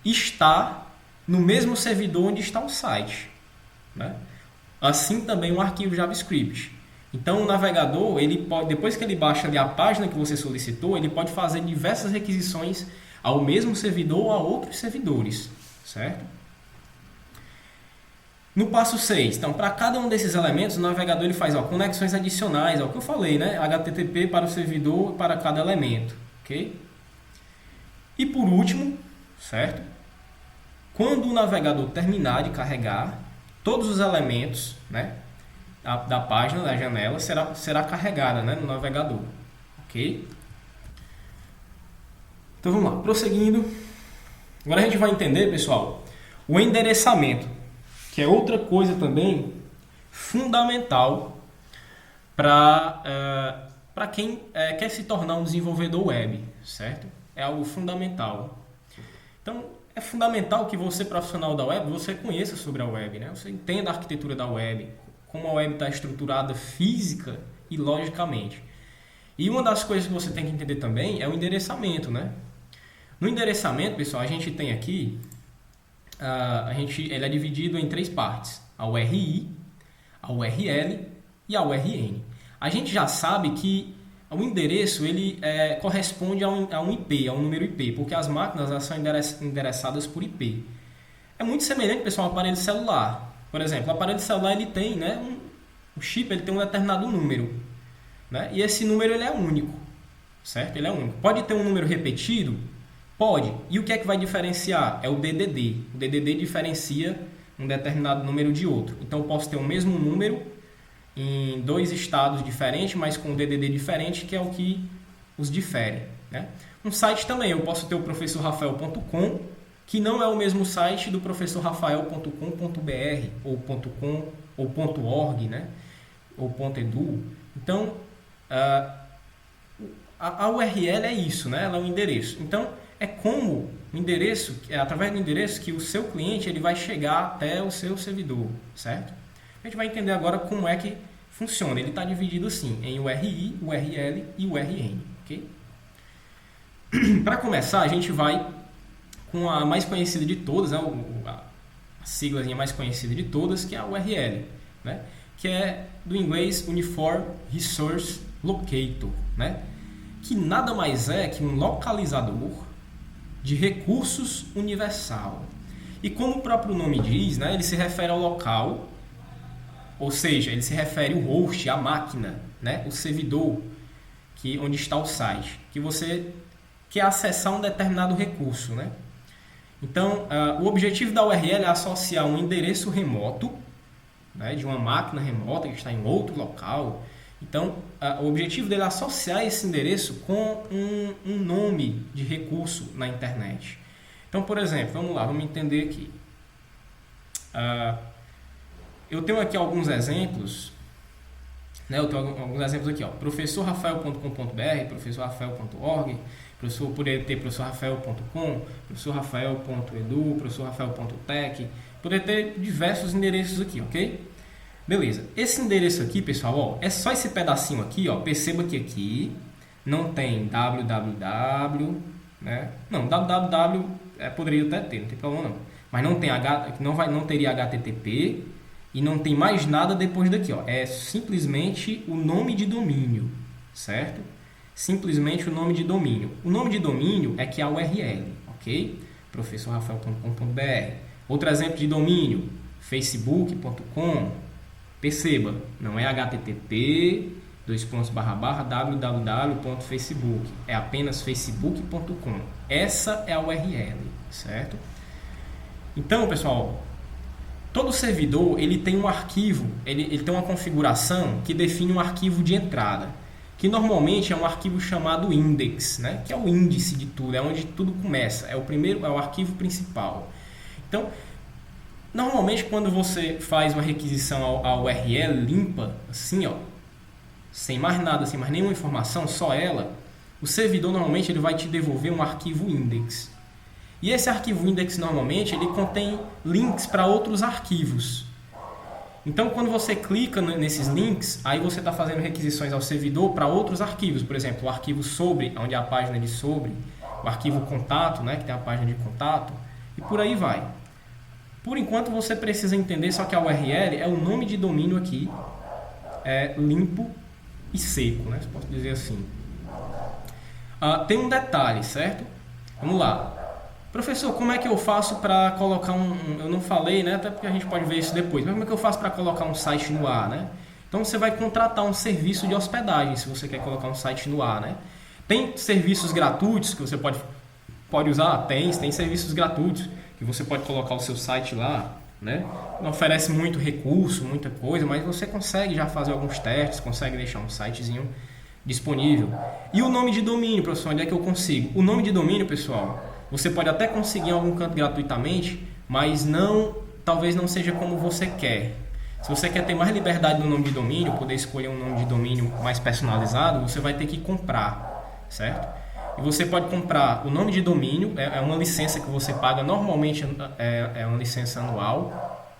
A: estar no mesmo servidor onde está o site, né? Assim também um arquivo JavaScript. Então o navegador, ele pode, depois que ele baixa ali a página que você solicitou, ele pode fazer diversas requisições ao mesmo servidor ou a outros servidores, certo? No passo 6, então, para cada um desses elementos, o navegador ele faz conexões adicionais, o que eu falei, né? HTTP para o servidor para cada elemento, ok? E por último, certo? Quando o navegador terminar de carregar, todos os elementos, né, da página, da janela, será carregada, né, no navegador, ok? Então vamos lá, prosseguindo. Agora a gente vai entender, pessoal, o endereçamento, que é outra coisa também fundamental para quem quer se tornar um desenvolvedor web, certo? É algo fundamental. Então, é fundamental que você, profissional da web, você conheça sobre a web, né? Você entenda a arquitetura da web, como a web está estruturada física e logicamente. E uma das coisas que você tem que entender também é o endereçamento, né? No endereçamento, pessoal, a gente tem aqui... ele é dividido em 3 partes: a URI, a URL e a URN. A gente já sabe que o endereço ele corresponde a um IP, a um número IP, porque as máquinas elas são endereçadas por IP. É muito semelhante, pessoal, ao aparelho celular. Por exemplo, o aparelho celular ele tem, né, o chip ele tem um determinado número, né, e esse número ele é único, certo? Ele é único. Pode ter um número repetido? Pode. E o que é que vai diferenciar? É o DDD. O DDD diferencia um determinado número de outro. Então, eu posso ter o mesmo número em 2 estados diferentes, mas com um DDD diferente, que é o que os difere, né? Um site também, eu posso ter o professorrafael.com, que não é o mesmo site do professorrafael.com.br, ou .com, ou .org, né? Ou .edu. Então, a URL é isso, né? Ela é um endereço. Então, é como o endereço, através do endereço que o seu cliente ele vai chegar até o seu servidor, certo? A gente vai entender agora como é que funciona. Ele está dividido assim, em URI, URL e URN. Okay? Para começar, a gente vai com a mais conhecida de todas, né? A siglazinha mais conhecida de todas, que é a URL, né? Que é do inglês Uniform Resource Locator, né? Que nada mais é que um localizador de recursos universal. E como o próprio nome diz, né? Ele se refere ao local, ou seja, ele se refere ao host, a máquina, né? O servidor, onde está o site, que você quer acessar um determinado recurso, né? Então, o objetivo da URL é associar um endereço remoto, né, de uma máquina remota que está em outro local. Então, o objetivo dele é associar esse endereço com um nome de recurso na internet. Então, por exemplo, vamos lá, vamos entender aqui. Eu tenho aqui alguns exemplos. Né, eu tenho alguns exemplos aqui, ó, professorrafael.com.br, professorrafael.org, poderia ter professorrafael.com, professorrafael.edu, professorrafael.tech, poderia ter diversos endereços aqui, ok? Beleza, esse endereço aqui, pessoal, ó, é só esse pedacinho aqui, ó, perceba que aqui não tem www, né? Não, www poderia até ter, não tem problema não, mas não tem não teria HTTP e não tem mais nada depois daqui, ó, é simplesmente o nome de domínio, certo? Simplesmente o nome de domínio. O nome de domínio é que é a URL, ok? professorrafael.com.br. Outro exemplo de domínio, facebook.com. Perceba, não é http www.facebook, é apenas facebook.com. Essa é a URL, certo? Então, pessoal, todo servidor ele tem um arquivo, ele tem uma configuração que define um arquivo de entrada, que normalmente é um arquivo chamado index, né? Que é o índice de tudo, é onde tudo começa, é o arquivo principal. Então, normalmente quando você faz uma requisição à URL limpa, assim, ó, sem mais nada, sem mais nenhuma informação, só ela, o servidor normalmente ele vai te devolver um arquivo index. E esse arquivo index normalmente ele contém links para outros arquivos. Então, quando você clica nesses links, aí você está fazendo requisições ao servidor para outros arquivos. Por exemplo, o arquivo sobre, onde é a página de sobre, o arquivo contato, né, que tem a página de contato, e por aí vai. Por enquanto, você precisa entender só que a URL é o nome de domínio aqui, limpo e seco, né, se posso dizer assim. Tem um detalhe, certo? Vamos lá. Professor, como é que eu faço para colocar eu não falei, né? Até porque a gente pode ver isso depois. Mas como é que eu faço para colocar um site no ar, né? Então você vai contratar um serviço de hospedagem se você quer colocar um site no ar, né? Tem serviços gratuitos que você pode usar? Tem serviços gratuitos que você pode colocar o seu site lá, né? Não oferece muito recurso, muita coisa, mas você consegue já fazer alguns testes, consegue deixar um sitezinho disponível. E o nome de domínio, professor, onde é que eu consigo? O nome de domínio, pessoal, você pode até conseguir em algum canto gratuitamente, mas talvez não seja como você quer. Se você quer ter mais liberdade no nome de domínio, poder escolher um nome de domínio mais personalizado, você vai ter que comprar, certo? E você pode comprar o nome de domínio, é uma licença que você paga, normalmente é uma licença anual.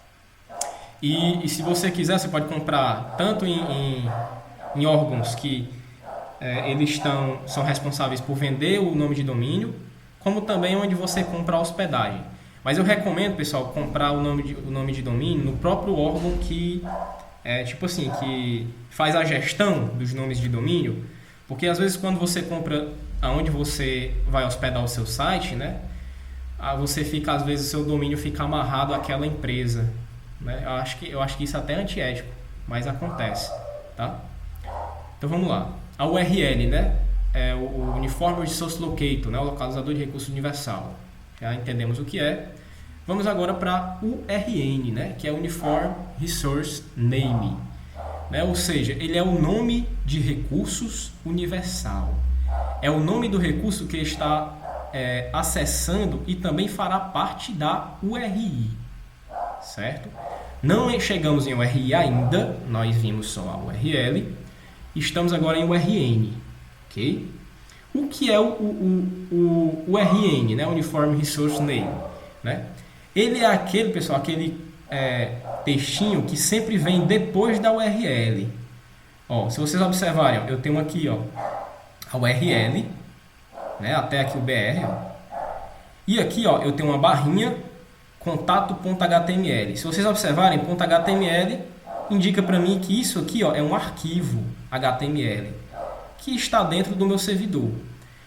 A: E se você quiser, você pode comprar tanto em órgãos que eles são responsáveis por vender o nome de domínio, como também onde você compra a hospedagem. Mas eu recomendo, pessoal, comprar o nome de domínio no próprio órgão que que faz a gestão dos nomes de domínio, porque às vezes quando você compra aonde você vai hospedar o seu site, né, às vezes o seu domínio fica amarrado àquela empresa, né? Eu acho que isso até é antiético, mas acontece, tá? Então vamos lá. A URL, né? É o Uniform Resource Locator, né? O localizador de recurso universal. Já entendemos o que é. Vamos agora para URN, né? Que é Uniform Resource Name, né? Ou seja, ele é o nome de recursos universal. É o nome do recurso que ele está acessando e também fará parte da URI, certo? Não chegamos em URI ainda, nós vimos só a URL. Estamos agora em URN, ok? O que é o URN, né? Uniform Resource Name, né? Ele é aquele textinho que sempre vem depois da URL, Ó, se vocês observarem, ó, eu tenho aqui, ó, a URL, né, até aqui o BR, ó. E aqui, ó, eu tenho uma barrinha contato.html. Se vocês observarem, .html indica para mim que isso aqui, ó, é um arquivo HTML que está dentro do meu servidor.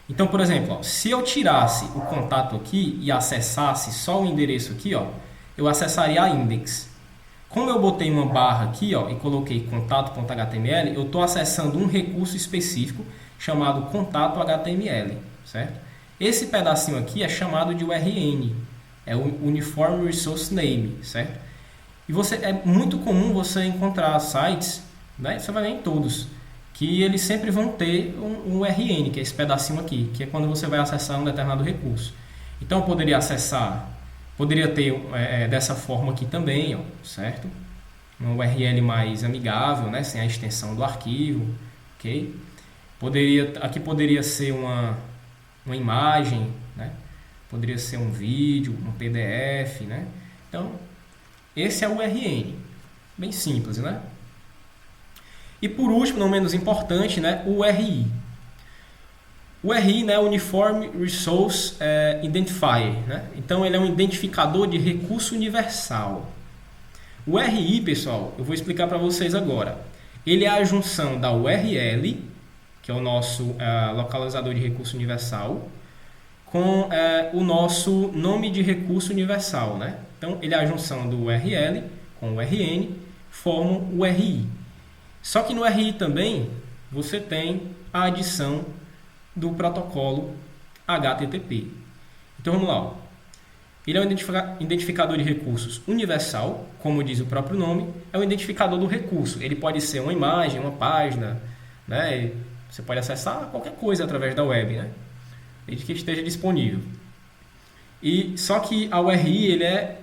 A: Então, por exemplo, ó, se eu tirasse o contato aqui e acessasse só o endereço aqui, ó, eu acessaria a index. Como eu botei uma barra aqui, ó, e coloquei contato.html, eu estou acessando um recurso específico chamado contato.html, certo? Esse pedacinho aqui é chamado de URN, é o Uniform Resource Name, certo? E é muito comum você encontrar sites, né, você vai ver em todos, que eles sempre vão ter um URN, que é esse pedacinho aqui, que é quando você vai acessar um determinado recurso. Então eu poderia acessar, poderia ter dessa forma aqui também, ó, certo? Uma URL mais amigável, né, sem a extensão do arquivo, ok? Aqui poderia ser uma imagem, né? Poderia ser um vídeo, um PDF, né? Então, esse é o URN, bem simples, né? E por último, não menos importante, né, o URI. O URI, né, Uniform Resource Identifier, né? Então ele é um identificador de recurso universal. O URI, pessoal, eu vou explicar para vocês agora. Ele é a junção da URL, que é o nosso localizador de recurso universal, com o nosso nome de recurso universal, né? Então ele é a junção do URL com o URN, formam o URI. Só que no URI também você tem a adição do protocolo HTTP. Então vamos lá. Ó. Ele é um identificador de recursos universal, como diz o próprio nome, é um identificador do recurso. Ele pode ser uma imagem, uma página, né? Você pode acessar qualquer coisa através da web, né? Desde que esteja disponível. E só que a URI ele é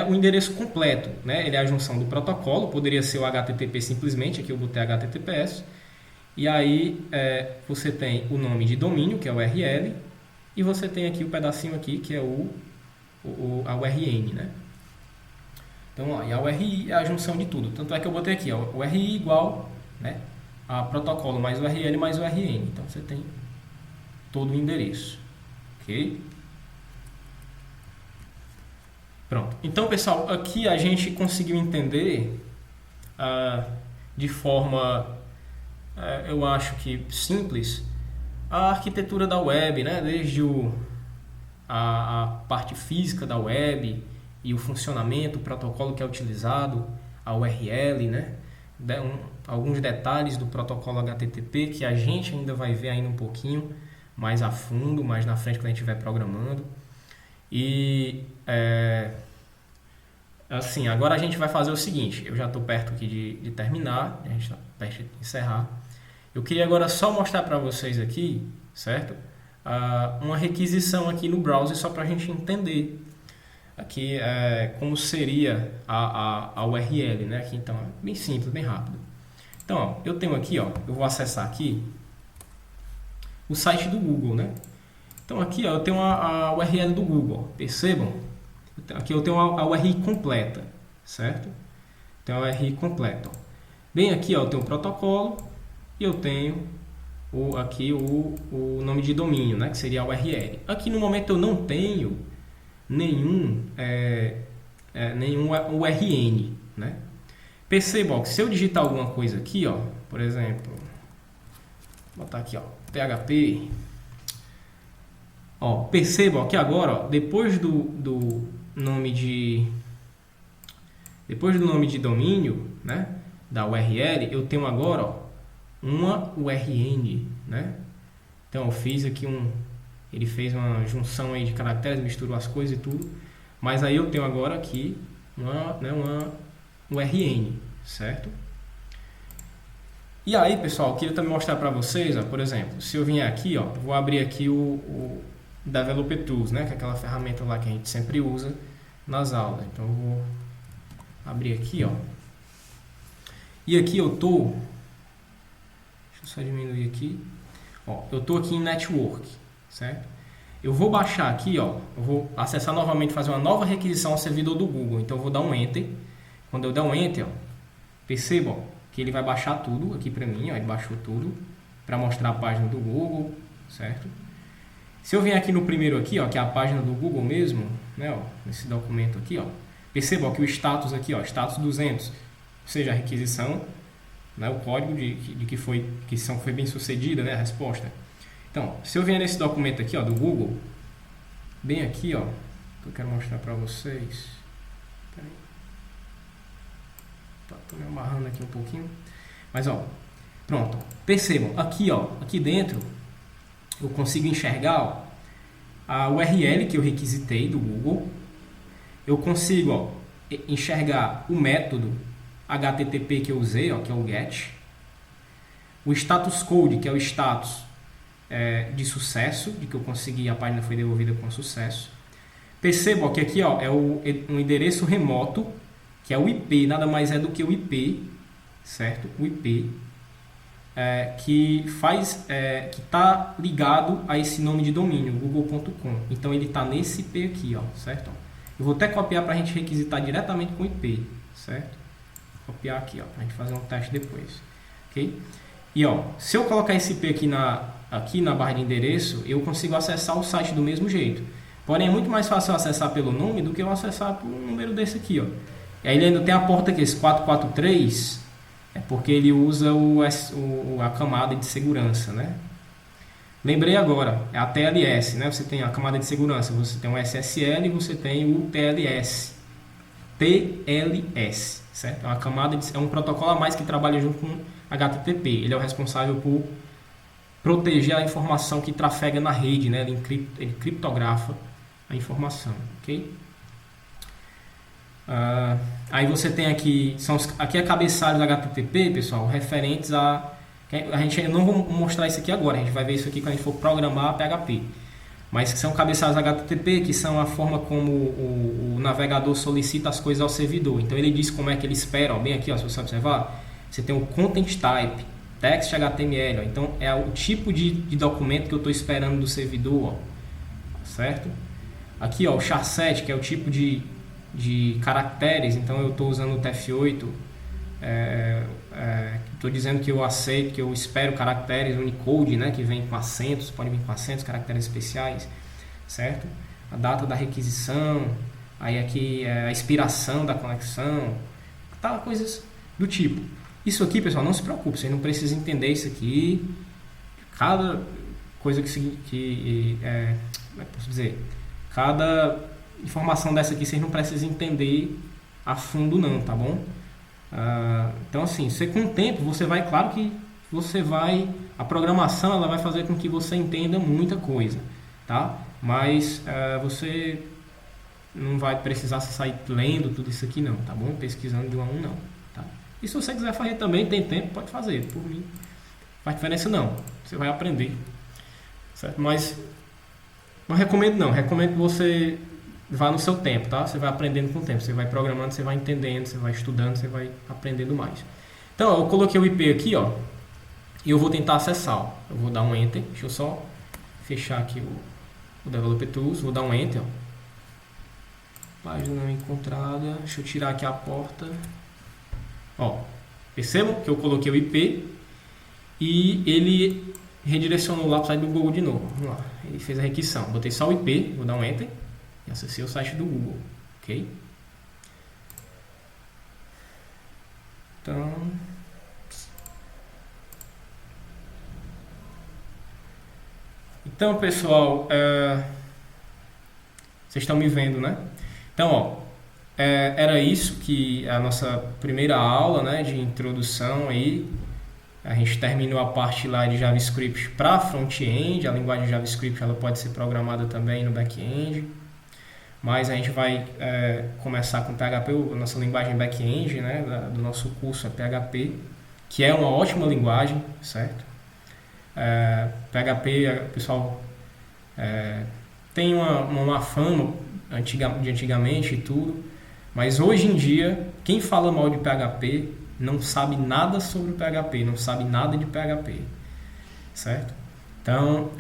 A: o endereço completo, né? Ele é a junção do protocolo, poderia ser o HTTP simplesmente, aqui eu botei HTTPS, e aí você tem o nome de domínio, que é o URL, e você tem aqui o pedacinho aqui, que é a URN, né? Então, ó, e a URI é a junção de tudo, tanto é que eu botei aqui, ó, URI igual, né, a protocolo mais URL mais URN, então você tem todo o endereço, ok? Pronto. Então, pessoal, aqui a gente conseguiu entender de forma, eu acho que simples, a arquitetura da web, né? Desde a parte física da web e o funcionamento, o protocolo que é utilizado, a URL, né? Alguns detalhes do protocolo HTTP que a gente ainda vai ver ainda um pouquinho mais a fundo, mais na frente quando a gente estiver programando. E assim, agora a gente vai fazer o seguinte, eu já estou perto aqui de terminar, a gente está perto de encerrar. Eu queria agora só mostrar para vocês aqui, certo? Uma requisição aqui no browser só para a gente entender aqui como seria a URL, né? Aqui, então, é bem simples, bem rápido. Então, ó, eu tenho aqui, ó, eu vou acessar aqui o site do Google, né? Então aqui, ó, eu tenho a URL do Google, percebam? Aqui eu tenho a URL completa, certo? Então a URL completa. Bem aqui, ó, eu tenho o protocolo e eu tenho aqui o nome de domínio, né? Que seria a URL. Aqui no momento eu não tenho nenhum URN, né? Percebam que se eu digitar alguma coisa aqui, ó, por exemplo, vou botar aqui, ó, PHP. Ó, percebam que agora, ó, depois do nome de domínio, né, da URL, eu tenho agora, ó, uma URN, né? Então eu fiz aqui ele fez uma junção aí de caracteres, misturou as coisas e tudo, mas aí eu tenho agora aqui uma URN, certo? E aí, pessoal, eu queria também mostrar para vocês, ó, por exemplo, se eu vier aqui, ó, vou abrir aqui o Developer Tools, né, que é aquela ferramenta lá que a gente sempre usa nas aulas. Então eu vou abrir aqui, ó. E aqui eu tô, deixa eu só diminuir aqui. Ó, eu tô aqui em Network, certo? Eu vou baixar aqui, ó, eu vou acessar novamente, fazer uma nova requisição ao servidor do Google. Então eu vou dar um Enter. Quando eu der um Enter, ó, percebam que ele vai baixar tudo aqui para mim, ó, ele baixou tudo para mostrar a página do Google, certo? Se eu vier aqui no primeiro aqui, ó, que é a página do Google mesmo, né, ó, nesse documento aqui, ó, perceba ó, que o status aqui, ó, status 200, ou seja, a requisição, né, o código de que foi aquisição foi bem sucedida, né, a resposta. Então, se eu vier nesse documento aqui, ó, do Google, bem aqui, ó, que eu quero mostrar para vocês. Peraí. Tô me amarrando aqui um pouquinho. Mas, ó, pronto. Percebam, aqui, ó, aqui dentro, eu consigo enxergar, ó, a URL que eu requisitei do Google. Eu consigo, ó, enxergar o método HTTP que eu usei, ó, que é o GET. O status code, que é o status de sucesso, de que eu consegui, a página foi devolvida com sucesso. Percebam que aqui ó, é um endereço remoto, que é o IP, nada mais é do que o IP, certo? O IP que está ligado a esse nome de domínio, google.com. Então ele está nesse IP aqui, ó, certo? Eu vou até copiar para a gente requisitar diretamente com o IP, certo? Copiar aqui, ó, para a gente fazer um teste depois, ok? E ó, se eu colocar esse IP aqui na barra de endereço, eu consigo acessar o site do mesmo jeito. Porém, é muito mais fácil acessar pelo nome do que eu acessar por um número desse aqui, ó. E aí ele ainda tem a porta aqui, esse 443, é porque ele usa a camada de segurança, né? Lembrei agora, é a TLS, né? Você tem a camada de segurança, você tem o SSL e você tem o TLS. TLS, certo? É uma camada é um protocolo a mais que trabalha junto com HTTP. Ele é o responsável por proteger a informação que trafega na rede, né? Ele criptografa a informação, ok? Aí você tem aqui, aqui é cabeçalhos HTTP, pessoal, referentes a gente não vou mostrar isso aqui agora, a gente vai ver isso aqui quando a gente for programar PHP. Mas que são cabeçalhos HTTP, que são a forma como o navegador solicita as coisas ao servidor. Então ele diz como é que ele espera, ó, bem aqui, ó, se você observar, você tem o content type, text HTML, ó, então é o tipo de documento que eu estou esperando do servidor, ó, certo? Aqui, ó, o charset, que é o tipo de caracteres, então eu estou usando o TF8, estou dizendo que eu aceito, que eu espero caracteres Unicode, né, que vem com acentos, pode vir com acentos, caracteres especiais, certo? A data da requisição, aí aqui a expiração da conexão, tá, coisas do tipo. Isso aqui, pessoal, não se preocupe, vocês não precisam entender isso aqui, cada coisa como é que posso dizer, cada informação dessa aqui vocês não precisam entender a fundo não, tá bom? Então assim, você com o tempo, você vai, claro que a programação ela vai fazer com que você entenda muita coisa, tá? Mas você não vai precisar sair lendo tudo isso aqui não, tá bom? Pesquisando de um a um não, tá? E se você quiser fazer também, tem tempo, pode fazer, por mim. Não faz diferença não, você vai aprender, certo? Mas não recomendo que você vá no seu tempo, tá? Você vai aprendendo com o tempo, você vai programando, você vai entendendo, você vai estudando, você vai aprendendo mais. Então, ó, eu coloquei o IP aqui, ó, e eu vou tentar acessar, ó. Eu vou dar um Enter, deixa eu só fechar aqui o Developer Tools, vou dar um Enter, ó. Página não encontrada, deixa eu tirar aqui a porta. Ó, percebam que eu coloquei o IP e ele redirecionou lá para o site do Google de novo. Vamos lá, ele fez a requisição. Botei só o IP, vou dar um Enter e acessei o site do Google, ok? Então pessoal, vocês estão me vendo, né? Então, ó, era isso que a nossa primeira aula, né, de introdução aí. A gente terminou a parte lá de JavaScript para front-end. A linguagem JavaScript ela pode ser programada também no back-end. Mas a gente vai começar com PHP, a nossa linguagem back-end, né, do nosso curso é PHP, que é uma ótima linguagem, certo? PHP, o pessoal tem uma fama de antigamente e tudo, mas hoje em dia, quem fala mal de PHP não sabe nada sobre o PHP, não sabe nada de PHP, certo? Então,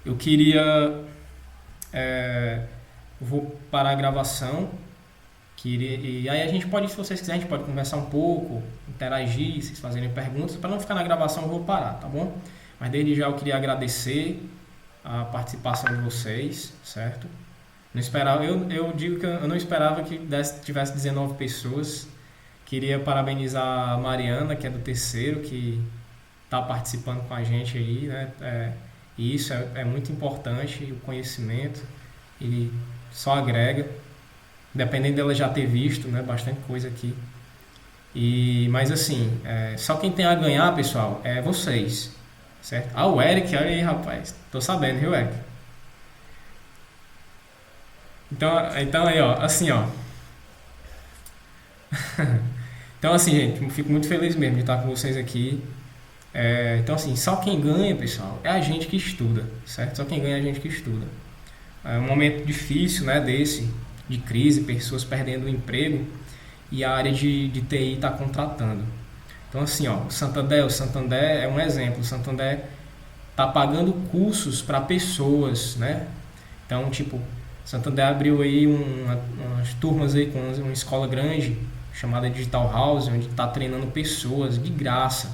A: eu queria... vou parar a gravação, E aí a gente pode, se vocês quiserem, a gente pode conversar um pouco, interagir, vocês fazerem perguntas. Para não ficar na gravação, eu vou parar, tá bom? Mas desde já eu queria agradecer a participação de vocês, certo? Não esperava, eu digo que eu não esperava que tivesse 19 pessoas. Queria parabenizar a Mariana, que é do terceiro, que está participando com a gente aí, né? E isso é muito importante, o conhecimento, ele só agrega, dependendo dela já ter visto, né? Bastante coisa aqui. Mas assim, só quem tem a ganhar, pessoal, é vocês, certo? Ah, o Eric, olha aí, rapaz, tô sabendo, viu, Eric? Então aí, ó, assim, ó. Então assim, gente, eu fico muito feliz mesmo de estar com vocês aqui. Então assim, só quem ganha, pessoal, é a gente que estuda, certo? Só quem ganha é a gente que estuda. É um momento difícil, né, de crise, pessoas perdendo o emprego e a área de TI está contratando. Então assim, ó, o Santander é um exemplo. O Santander está pagando cursos para pessoas, né? Então, tipo, Santander abriu aí umas turmas aí com uma escola grande chamada Digital House, onde está treinando pessoas de graça,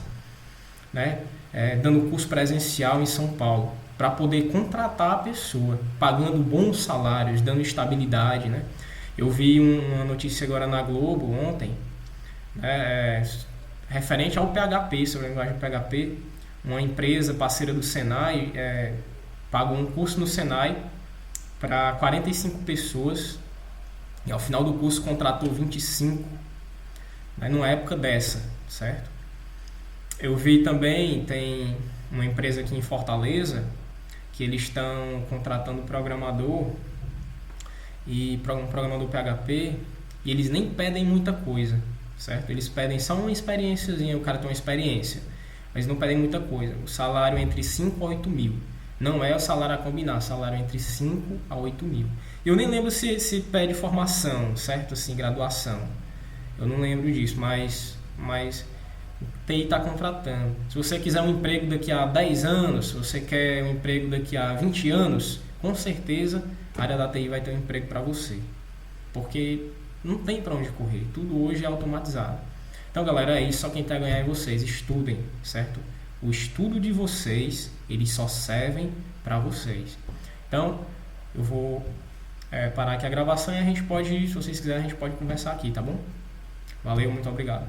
A: né? Dando curso presencial em São Paulo, para poder contratar a pessoa, pagando bons salários, dando estabilidade, né? Eu vi uma notícia agora na Globo ontem, né, referente ao PHP, sobre a linguagem PHP. Uma empresa parceira do Senai pagou um curso no Senai para 45 pessoas e ao final do curso contratou 25, né, numa época dessa, certo? Eu vi também, tem uma empresa aqui em Fortaleza que eles estão contratando programador um programador PHP, e eles nem pedem muita coisa, certo? Eles pedem só uma experiênciazinha, o cara tem uma experiência, mas não pedem muita coisa. O salário é entre 5 a 8 mil. Não é o salário a combinar, o salário é entre 5 a 8 mil. Eu nem lembro se pede formação, certo? Assim, graduação. Eu não lembro disso, mas o TI está contratando. Se você quiser um emprego daqui a 10 anos, se você quer um emprego daqui a 20 anos, com certeza a área da TI vai ter um emprego para você. Porque não tem para onde correr, tudo hoje é automatizado. Então, galera, é isso, só quem tem a ganhar é vocês. Estudem, certo? O estudo de vocês, eles só servem para vocês. Então, eu vou parar aqui a gravação e a gente pode, se vocês quiserem, a gente pode conversar aqui, tá bom? Valeu, muito obrigado.